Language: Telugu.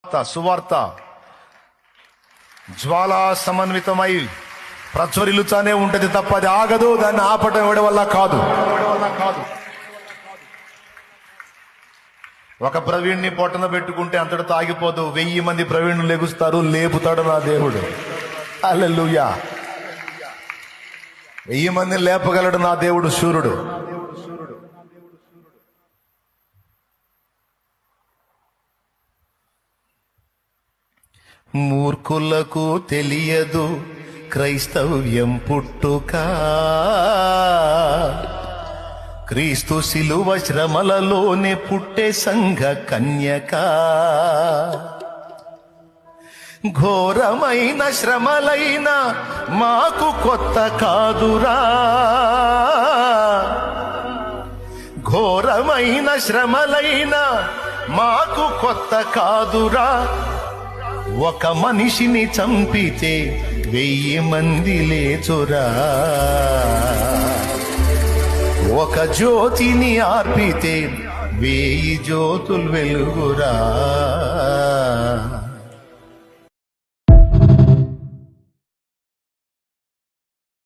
సువార్త జ్వాలా సమన్వితమై ప్రజ్వరిల్లుతానే ఉంటది తప్ప అది ఆగదు. దాన్ని ఆపటం ఎవడి వల్ల కాదు. ఒక ప్రవీణ్ణి పొట్టన పెట్టుకుంటే అంతటితో ఆగిపోదు. 1000 మంది ప్రవీణ్లు లెగుస్తారు, లేపుతాడు నా దేవుడు. హల్లెలూయా. 1000 మందిని లేపగలడు నా దేవుడు శూరుడు. మూర్ఖులకు తెలియదు క్రైస్తవ్యం పుట్టుక, క్రీస్తు శిలువ శ్రమలలోనే పుట్టే సంఘ కన్యక. ఘోరమైన శ్రమలైన మాకు కొత్త కాదురా, ఘోరమైన శ్రమలైన మాకు కొత్త కాదురా. ఒక మనిషిని చంపితే 1000 మంది లేచురా, ఒక జ్యోతిని ఆర్పితే 1000 జ్యోతులు వెలుగురా.